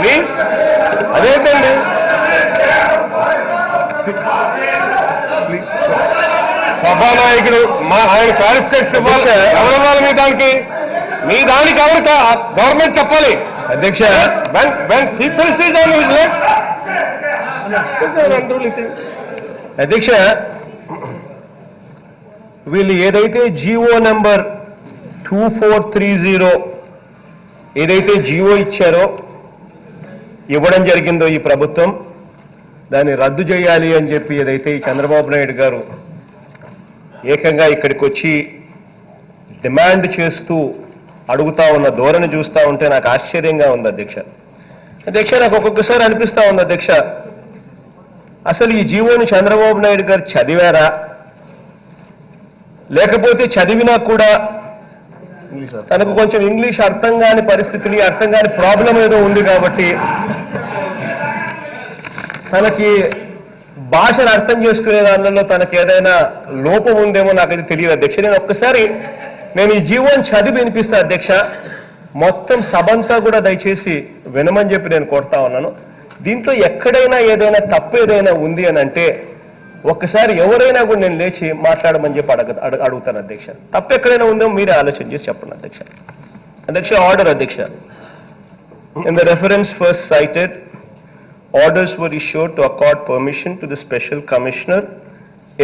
Please అదేంటండి సభానాయకుడు ఆయన clarification ఇవ్వాలి. ఎవరి మీ దానికి ఎవరు గవర్నమెంట్ చెప్పాలి. అధ్యక్ష అధ్యక్ష వీళ్ళు ఏదైతే జియో నెంబర్ 2430 ఏదైతే జియో ఇచ్చారో ఇవ్వడం జరిగిందో ఈ ప్రభుత్వం దాన్ని రద్దు చేయాలి అని చెప్పి ఏదైతే ఈ చంద్రబాబు నాయుడు గారు ఏకంగా ఇక్కడికి వచ్చి డిమాండ్ చేస్తూ అడుగుతా ఉన్న ధోరణి చూస్తూ ఉంటే నాకు ఆశ్చర్యంగా ఉంది అధ్యక్ష. అధ్యక్ష నాకు ఒక్కొక్కసారి అనిపిస్తూ ఉంది అధ్యక్ష, అసలు ఈ జీవోని చంద్రబాబు నాయుడు గారు చదివారా, లేకపోతే చదివినా కూడా తనకు కొంచెం ఇంగ్లీష్ అర్థం కాని పరిస్థితిని అర్థం కాని ప్రాబ్లం ఏదో ఉంది కాబట్టి తనకి భాషను అర్థం చేసుకునే దానిలో తనకి ఏదైనా లోపం ఉందేమో నాకు అది తెలియదు అధ్యక్ష. నేను ఈ జీవోని చదివి వినిపిస్తా అధ్యక్ష, మొత్తం సభంతా కూడా దయచేసి వినమని చెప్పి నేను కోరుతా ఉన్నాను. దీంట్లో ఎక్కడైనా ఏదైనా తప్పు ఏదైనా ఉంది అని అంటే ఒక్కసారి ఎవరైనా కూడా నేను లేచి మాట్లాడమని చెప్పి అడుగుతాను అధ్యక్ష. తప్పు ఎక్కడైనా ఉందో మీరే ఆలోచన చేసి చెప్పండి అధ్యక్ష. అధ్యక్ష ఆర్డర్ అధ్యక్ష. In the reference first cited orders were issued to accord permission to the Special Commissioner,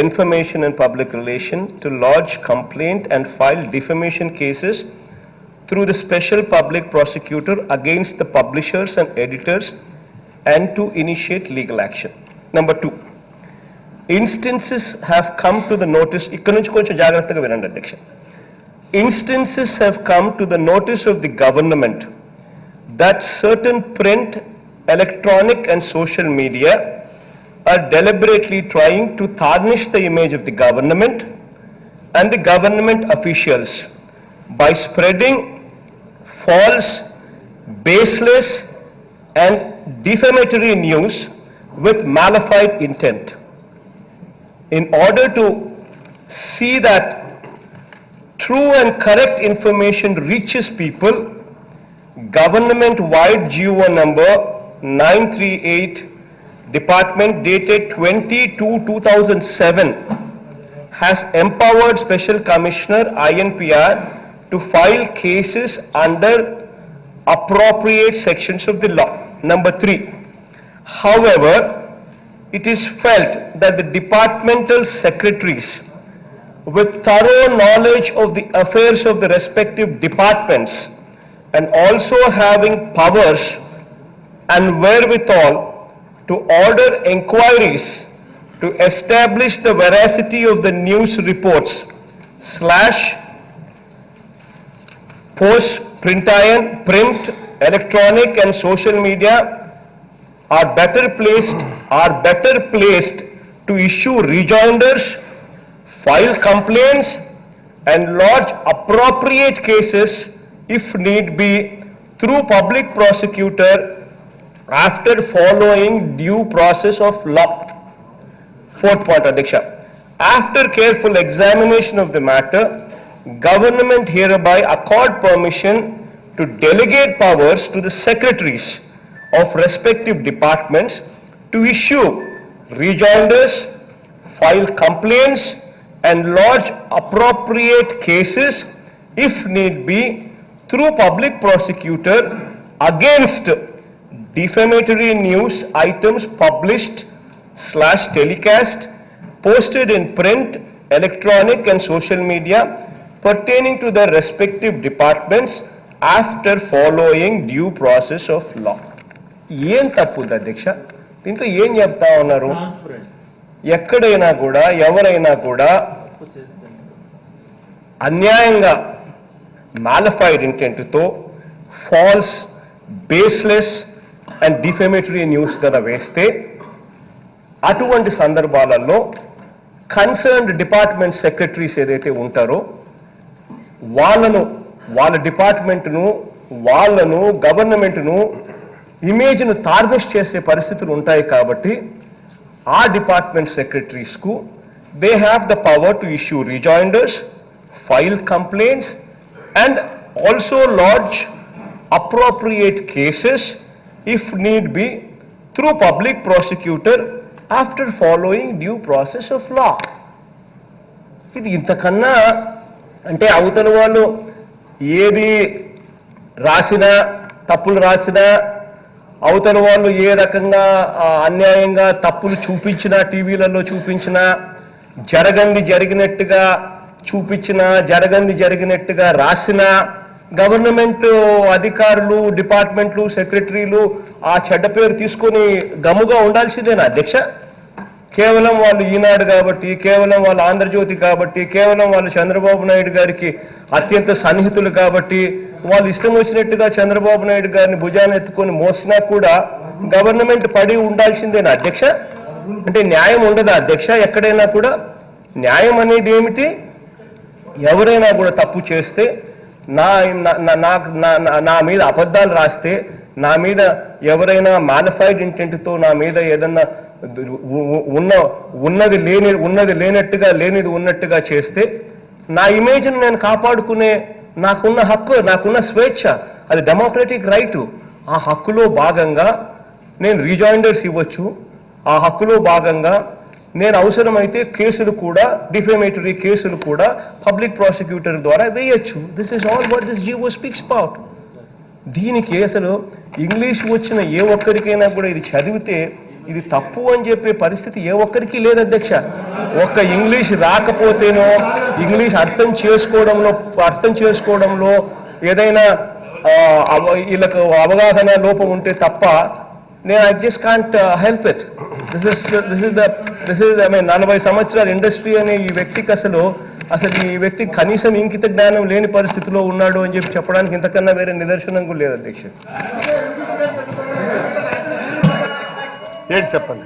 Information and Public Relations to lodge complaint and file defamation cases through the Special Public Prosecutor against the publishers and editors and to initiate legal action. Number 2, instances have come to the notice, ikkada nunchi koncham jagrataga vinandi adhyaksha. Instances have come to the notice of the government that certain print, electronic and social media are deliberately trying to tarnish the image of the government and the government officials by spreading false, baseless and defamatory news with malified intent. In order to see that true and correct information reaches people, government-wide GO number 938 department dated 20/2/2007 has empowered Special Commissioner INPR to file cases under appropriate sections of the law. Number 3, however, it is felt that the departmental secretaries with thorough knowledge of the affairs of the respective departments and also having powers and wherewithal to order inquiries to establish the veracity of the news reports / post, print, electronic and social media are better placed to issue rejoinders, file complaints and lodge appropriate cases if need be through public prosecutor after following due process of law. Fourth point, Adhyaksha. After careful examination of the matter, government hereby accord permission to delegate powers to the secretaries of respective departments to issue rejoinders, file complaints and lodge appropriate cases if need be through public prosecutor against defamatory news items published / telecast, posted in print, electronic and social media pertaining to their respective departments after following due process of law. ఏం తప్పుంది అధ్యక్ష దీంట్లో? ఏం చెప్తా ఉన్నారు? ఎక్కడైనా కూడా ఎవరైనా కూడా అన్యాయంగా మాలిఫైడ్ ఇంటెంట్తో false, baseless and defamatory news కదా వేస్తే అటువంటి సందర్భాలలో కన్సర్న్డ్ డిపార్ట్మెంట్ సెక్రటరీస్ ఏదైతే ఉంటారో వాళ్ళ డిపార్ట్మెంట్ను, గవర్నమెంట్ను ఇమేజ్ను టార్నిష్ చేసే పరిస్థితులు ఉంటాయి. కాబట్టి ఆ డిపార్ట్మెంట్ సెక్రటరీస్కు they have the power to issue rejoinders, file complaints and also lodge appropriate cases if need be through public prosecutor after following due process of law. ఇది ఇంతకన్నా అంటే అవతల వాళ్ళు ఏది రాసినా తప్పులు రాసినా అవతల వాళ్ళు ఏ రకంగా అన్యాయంగా తప్పులు చూపించినా టీవీలలో చూపించినా జరిగినట్టుగా చూపించినా జరిగినట్టుగా రాసినా గవర్నమెంట్ అధికారులు డిపార్ట్మెంట్లు సెక్రటరీలు ఆ చెడ్డ పేరు తీసుకొని గమ్ముగా ఉండాల్సిందేనా అధ్యక్ష? కేవలం వాళ్ళు ఈనాడు కాబట్టి, కేవలం వాళ్ళు ఆంధ్రజ్యోతి కాబట్టి, కేవలం వాళ్ళు చంద్రబాబు నాయుడు గారికి అత్యంత సన్నిహితులు కాబట్టి వాళ్ళు ఇష్టం వచ్చినట్టుగా చంద్రబాబు నాయుడు గారిని భుజాన్ని ఎత్తుకొని మోసినా కూడా గవర్నమెంట్ పడి ఉండాల్సిందేనా అధ్యక్ష? అంటే న్యాయం ఉండదా అధ్యక్ష? ఎక్కడైనా కూడా న్యాయం అనేది ఏమిటి? ఎవరైనా కూడా తప్పు చేస్తే నా మీద అబద్ధాలు రాస్తే, నా మీద ఎవరైనా మాలిఫైడ్ ఇంటెంట్తో నా మీద ఏదన్నా ఉన్నది లేనట్టుగా లేనిది ఉన్నట్టుగా చేస్తే నా ఇమేజ్ను నేను కాపాడుకునే నాకున్న హక్కు, నాకున్న స్వేచ్ఛ, అది డెమోక్రటిక్ రైటు. ఆ హక్కులో భాగంగా నేను రీజాయిండర్స్ ఇవ్వచ్చు. ఆ హక్కులో భాగంగా నేను అవసరమైతే కేసులు కూడా, డిఫేమేటరీ కేసులు కూడా పబ్లిక్ ప్రాసిక్యూటర్ ద్వారా వేయచ్చు. This is all what this GO speaks about. దీనికి అసలు ఇంగ్లీష్ వచ్చిన ఏ ఒక్కరికైనా కూడా ఇది చదివితే ఇది తప్పు అని చెప్పే పరిస్థితి ఏ ఒక్కరికి లేదు అధ్యక్ష. ఒక్క ఇంగ్లీష్ రాకపోతేనో, ఇంగ్లీష్ అర్థం చేసుకోవడంలో ఏదైనా వీళ్ళకు అవగాహన లోపం ఉంటే తప్ప నేను I just can't help it. This is 40 సంవత్సరాల ఇండస్ట్రీ అనే ఈ వ్యక్తికి అసలు ఈ వ్యక్తి కనీసం ఇంకిత జ్ఞానం లేని పరిస్థితిలో ఉన్నాడు అని చెప్పడానికి ఇంతకన్నా వేరే నిదర్శనం కూడా లేదు అధ్యక్ష. ఏంటి చెప్పండి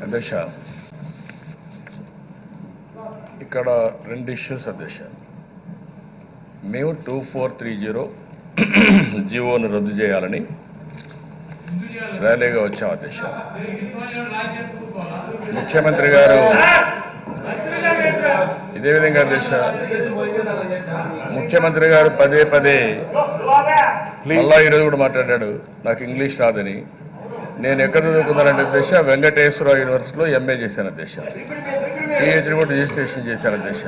అధ్యక్ష. ఇక్కడ 2 ఇష్యూస్ అధ్యక్ష. మేము 2430 జీవోను రద్దు చేయాలని ర్యాలీగా వచ్చాం అధ్యక్ష. ముఖ్యమంత్రి గారు ఇదే విధంగా అధ్యక్ష, ముఖ్యమంత్రి గారు పదే మళ్ళా ఈరోజు కూడా మాట్లాడాడు నాకు ఇంగ్లీష్ రాదని. నేను ఎక్కడ చదువుకున్నానంటే అధ్యక్ష వెంకటేశ్వర యూనివర్సిటీలో ఎంఏ చేశాను అధ్యక్ష. పిహెచ్డి కూడా రిజిస్ట్రేషన్ చేశాను అధ్యక్ష.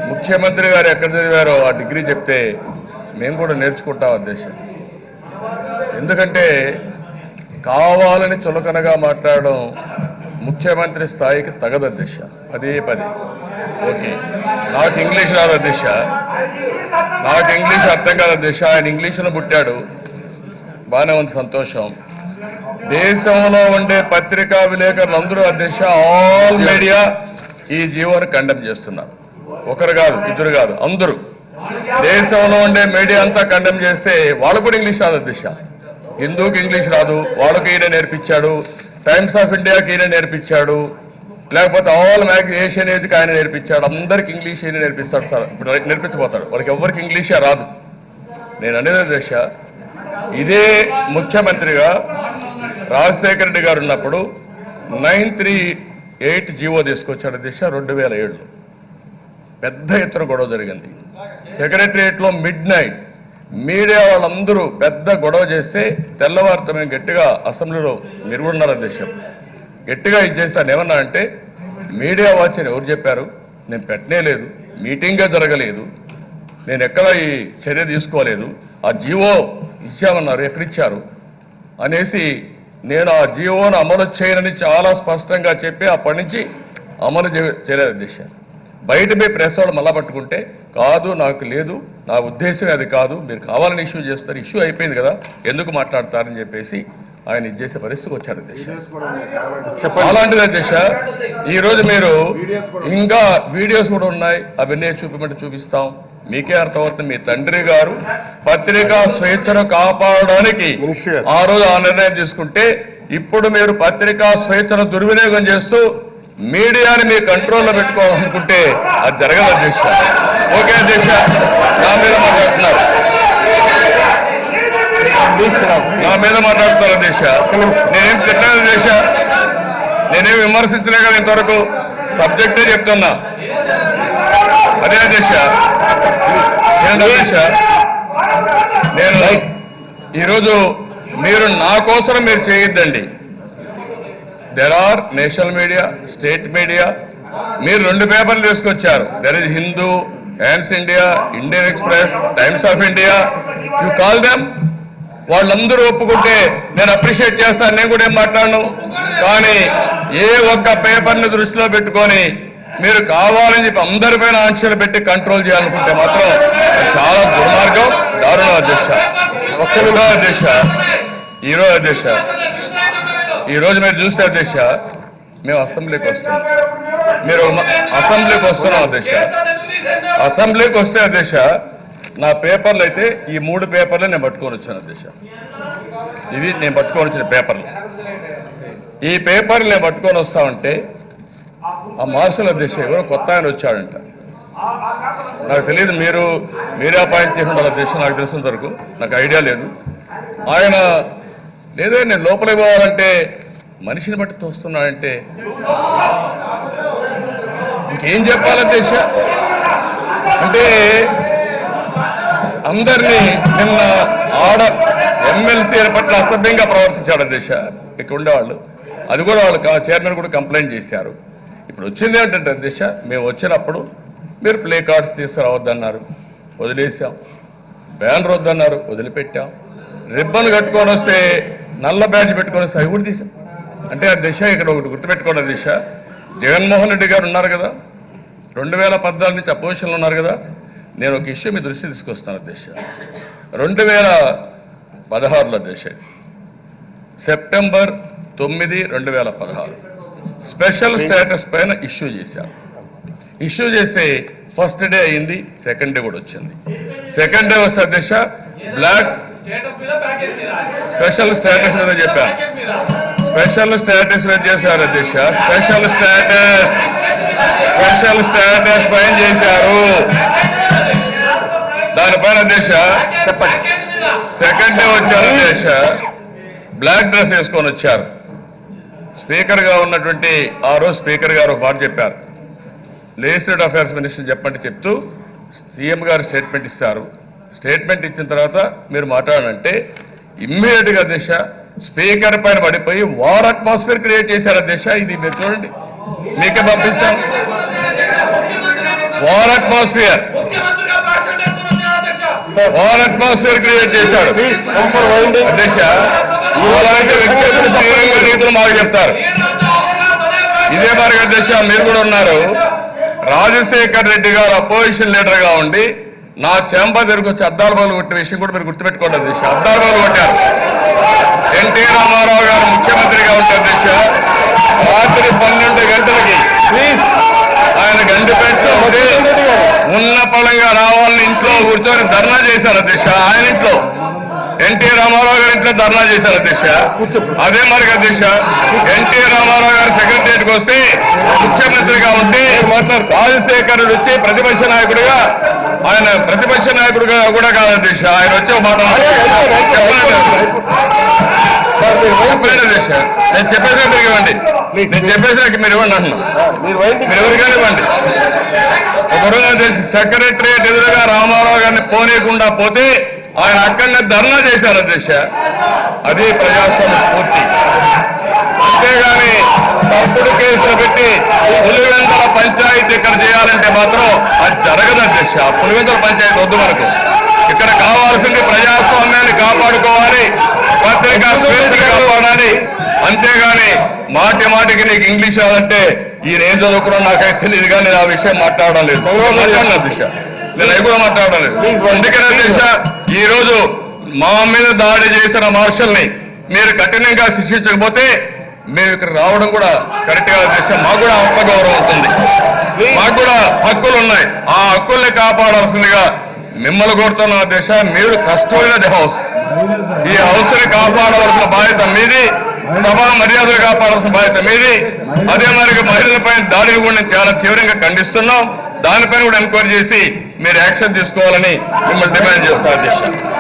ముఖ్యమంత్రి గారు ఎక్కడ చదివారో ఆ డిగ్రీ చెప్తే మేము కూడా నేర్చుకుంటాం అధ్యక్ష. ఎందుకంటే కావాలని చులకనగా మాట్లాడడం ముఖ్యమంత్రి స్థాయికి తగదు అధ్యక్ష. పదే ఓకే, నాకు ఇంగ్లీష్ రాదు అధ్యక్ష, నాకు ఇంగ్లీష్ అర్థం కాదు అధ్యక్ష. ఆయన ఇంగ్లీష్లో పుట్టాడు, బాగానే ఉంది, సంతోషం. దేశంలో ఉండే పత్రికా విలేకరులు అందరూ అధ్యక్ష, ఆల్ మీడియా ఈ జీవోని కండెమ్ చేస్తున్నారు. ఒకరు కాదు, ఇద్దరు కాదు, అందరూ. దేశంలో ఉండే మీడియా అంతా కండెమ్ చేస్తే వాళ్ళకు కూడా ఇంగ్లీష్ రాదు అధ్యక్ష. హిందూకి ఇంగ్లీష్ రాదు, వాళ్ళకి ఈయన నేర్పించాడు. టైమ్స్ ఆఫ్ ఇండియాకి ఈయన నేర్పించాడు, లేకపోతే ఆల్ ఏషియన్ ఏజ్కి ఆయన నేర్పించాడు. అందరికి ఇంగ్లీష్ ఈయన నేర్పిస్తాడు సార్, ఇప్పుడు నేర్పించబోతాడు. వాళ్ళకి ఎవరికి ఇంగ్లీషే రాదు. నేను అనేది అధ్యక్ష, ఇదే ముఖ్యమంత్రిగా రాజశేఖర రెడ్డి గారు ఉన్నప్పుడు 938 జీవో తీసుకొచ్చాడు అధ్యక్ష. 2007లో పెద్ద ఎత్తున గొడవ జరిగింది సెక్రటరియట్లో. మిడ్ నైట్ మీడియా వాళ్ళందరూ పెద్ద గొడవ చేస్తే తెల్లవారితో మేము గట్టిగా అసెంబ్లీలో మీరు కూడా ఉన్నారు అధ్యక్ష, గట్టిగా ఇది చేస్తాను. ఏమన్నా అంటే మీడియా వాచ్ అని ఎవరు చెప్పారు? నేను పెట్టనే లేదు, మీటింగే జరగలేదు, నేను ఎక్కడ ఈ చర్య తీసుకోలేదు, ఆ జీవో ఇచ్చామన్నారు, ఎక్కడిచ్చారు అనేసి నేను ఆ జీవోను అమలు చేయనని చాలా స్పష్టంగా చెప్పి అప్పటి నుంచి అమలు చేయలేదు అధ్యక్ష. బయట పోయి ప్రెస్ వాళ్ళు మళ్ళా పట్టుకుంటే కాదు, నాకు లేదు, నా ఉద్దేశం అది కాదు, మీరు కావాలని ఇష్యూ చేస్తారు, ఇష్యూ అయిపోయింది కదా, ఎందుకు మాట్లాడతారని చెప్పేసి ఆయన ఇది చేసే పరిస్థితికి వచ్చాడు అధ్యక్ష. అలాంటిది అధ్యక్ష, ఈరోజు మీరు ఇంకా వీడియోస్ కూడా ఉన్నాయి, అవన్నీ చూపిమంటే చూపిస్తాం. మీకే అర్థమవుతుంది, మీ తండ్రి గారు పత్రికా స్వేచ్ఛను కాపాడడానికి ఆ రోజు ఆ నిర్ణయం తీసుకుంటే, ఇప్పుడు మీరు పత్రికా స్వేచ్ఛను దుర్వినియోగం చేస్తూ మీడియాని మీ కంట్రోల్లో పెట్టుకోవాలనుకుంటే అది జరగదు అధ్యక్ష. ఓకే అధ్యక్ష, నా మీద మాట్లాడుతున్నారు అధ్యక్ష. నేనేం తిట్టాను అధ్యక్ష, నేనేం విమర్శించలే కదా ఇంతవరకు, సబ్జెక్టే చెప్తున్నా. అదే అధ్యక్ష, నేను ఈరోజు మీరు నా కోసం మీరు చేయొద్దండి. There are national media, state media. మీరు 2 పేపర్లు తీసుకొచ్చారు. There is Hindu, Hans India, Indian Express, Times of India. You call them. వాళ్ళందరూ ఒప్పుకుంటే నేను అప్రిషియేట్ చేస్తాను, నేను కూడా ఏం మాట్లాడను. కానీ ఏ ఒక్క పేపర్ని దృష్టిలో పెట్టుకొని మీరు కావాలని చెప్పి అందరిపైన ఆంక్షలు పెట్టి కంట్రోల్ చేయాలనుకుంటే మాత్రం చాలా దుర్మార్గం, దారుణం అధ్యక్ష. ఈరోజు మీరు చూస్తే అధ్యక్ష, మేము అసెంబ్లీకి వస్తున్నాం. మీరు అసెంబ్లీకి వస్తున్నాం అధ్యక్ష. అసెంబ్లీకి వస్తే అధ్యక్ష, నా పేపర్లు అయితే ఈ 3 పేపర్లు నేను పట్టుకొని వచ్చాను అధ్యక్ష. ఇవి నేను పట్టుకొని వచ్చిన పేపర్లు. ఈ పేపర్లు నేను పట్టుకొని వస్తామంటే ఆ మార్షల్ అధ్యక్ష ఎవరో కొత్త ఆయన వచ్చాడంట. నాకు తెలియదు, మీరే అపాయింట్ చేసి ఉండాలి అధ్యక్ష. నాకు తెలిసినంత వరకు నాకు ఐడియా లేదు. ఆయన లేదే నేను లోపలికి పోవాలంటే మనిషిని బట్టి తోస్తున్నాడంటే ఇంకేం చెప్పాలి అధ్యక్ష? అంటే అందరినీ నిన్న ఎమ్మెల్సీ పట్ల అసభ్యంగా ప్రవర్తించాడు అధ్యక్ష ఇక్కడ ఉండేవాళ్ళు. అది కూడా వాళ్ళు చైర్మన్ కూడా కంప్లైంట్ చేశారు. ఇప్పుడు వచ్చింది ఏంటంటే అధ్యక్ష, మేము వచ్చినప్పుడు మీరు ప్లే కార్డ్స్ తీసుకురావద్దన్నారు, వదిలేసాం. బ్యానర్ వద్దన్నారు, వదిలిపెట్టాం. రిబ్బన్ కట్టుకొని వస్తే నల్ల బ్యాడ్జ్ పెట్టుకొని వస్తే అవి కూడా తీసాం. అంటే అధ్యక్ష ఇక్కడ ఒకటి గుర్తుపెట్టుకోండి అధ్యక్ష, జగన్మోహన్ రెడ్డి గారు ఉన్నారు కదా, 2014 నుంచి అపోజిషన్లో ఉన్నారు కదా. నేను ఒక ఇష్యూ మీ దృష్టి తీసుకొస్తాను అధ్యక్ష. 2016లో అధ్యక్ష, సెప్టెంబర్ 9, 2016 స్పెషల్ స్టేటస్ పైన ఇష్యూ చేశారు. ఇష్యూ చేస్తే ఫస్ట్ డే అయింది, సెకండ్ డే కూడా వచ్చింది. సెకండ్ డే వస్తే అధ్యక్ష బ్లాక్ స్పెషల్ స్టేటస్ మీద చెప్పాను. స్పెషల్ స్టేటస్ మీద చేశారు అధ్యక్ష. స్పెషల్ స్టేటస్ పైన చేశారు. దానిపైన అధ్యక్ష చెప్పండి. సెకండ్ డే వచ్చారు అధ్యక్ష, బ్లాక్ డ్రెస్ వేసుకొని వచ్చారు. స్పీకర్ గా ఉన్నటువంటి ఆ రోజు స్పీకర్ గారు ఒక మాట చెప్పారు. లెజిస్లేటివ్ అఫైర్స్ మినిస్టర్ చెప్పండి చెప్తూ సీఎం గారు స్టేట్మెంట్ ఇస్తారు. స్టేట్మెంట్ ఇచ్చిన తర్వాత మీరు మాట్లాడాలంటే ఇమ్మీడియట్ గా అధ్యక్ష స్పీకర్ పైన పడిపోయి వార్ అట్మాస్ఫియర్ క్రియేట్ చేశారు అధ్యక్ష. ఇది మీరు చూడండి, మీకే పంపిస్తాం. వార్ అట్మాస్ఫియర్ క్రియేట్ చేశాడు అధ్యక్ష. అలాంటి వ్యక్తులు శ్రీరంగ రీతులు మాకు చెప్తారు. ఇదే మరి అధ్యక్ష మీరు కూడా ఉన్నారు. రాజశేఖర్ రెడ్డి గారు అపోజిషన్ లీడర్ గా ఉండి నా చెంప దగ్గరకు వచ్చి అద్దాల బాలు కొట్టిన విషయం కూడా మీరు గుర్తుపెట్టుకోండి అధ్యక్ష. అద్దాల బాలు కొట్టారు. ఎన్టీ రామారావు గారు ముఖ్యమంత్రిగా ఉంటే అధ్యక్ష రాత్రి 12 గంటలకి ఆయన గండి పెట్టుకుంటే ఉన్న పొలంగా రావాలని ఇంట్లో కూర్చొని ధర్నా చేశారు అధ్యక్ష. ఆయన ఇంట్లో ఎన్టీ రామారావు గారి ఇంట్లో ధర్నా చేశారు అధ్యక్ష. అదే మరి అధ్యక్ష ఎన్టీ రామారావు గారు సెక్రటరియట్కి వస్తే ముఖ్యమంత్రిగా ఉంటే రాజశేఖర్ రెడ్డి వచ్చి ప్రతిపక్ష నాయకుడిగా, ఆయన ప్రతిపక్ష నాయకుడిగా కూడా కాదు అధ్యక్ష, ఆయన వచ్చే మాట చెప్పలేదు అధ్యక్ష. నేను చెప్పేసి మీరు ఇవ్వండి, నేను చెప్పేసి మీరు ఇవ్వండి అంటున్నా. మీరు ఎవరికైనా ఇవ్వండి. ఒకరోజు అధ్యక్ష సెక్రటరియట్ ఎదురుగా రామారావు గారిని పోనీయకుండా పోతే ఆయన అక్కడనే ధర్నా చేశారు అధ్యక్ష. అది ప్రజాస్వామ్య స్ఫూర్తి. అంతేగాని తప్పుడు కేసులు పెట్టి పులివెందుల పంచాయతీ ఇక్కడ చేయాలంటే మాత్రం అది జరగదు అధ్యక్ష. పులివెందుల పంచాయతీ వద్దు మనకు. ఇక్కడ కావాల్సింది ప్రజాస్వామ్యాన్ని కాపాడుకోవాలి, పత్రికా స్వేచ్ఛను కాపాడాలి. అంతేగాని మాటికి నీకు ఇంగ్లీష్ రాదంటే ఈయన ఏం చదువుకున్నా నాకైతే తెలియదు, కానీ నేను ఆ విషయం మాట్లాడడం లేదు. అధ్యక్ష నేను అవి కూడా మాట్లాడడం లేదు. అందుకనే అధ్యక్ష ఈ రోజు మా మీద దాడి చేసిన మార్షల్ని మీరు కఠినంగా శిక్షించకపోతే మేము ఇక్కడ రావడం కూడా కరెక్ట్ గా అధ్యక్ష. మాకు కూడా ఆత్మగౌరవం ఉంటుంది, మాకు కూడా హక్కులు ఉన్నాయి. ఆ హక్కుల్ని కాపాడాల్సిందిగా మిమ్మల్ని కోరుతున్న అధ్యక్ష. మీరు కష్టమైన ది హౌస్, ఈ హౌస్ ని కాపాడవలసిన బాధ్యత మీది, సభా మర్యాదలు కాపాడాల్సిన బాధ్యత మీది. అదే మరి మహిళలపై దాడిని కూడా చాలా తీవ్రంగా ఖండిస్తున్నాం. దానిపైన కూడా ఎంక్వైరీ చేసి మీరు యాక్షన్ తీసుకోవాలని మిమ్మల్ని డిమాండ్ చేస్తాం అధ్యక్ష.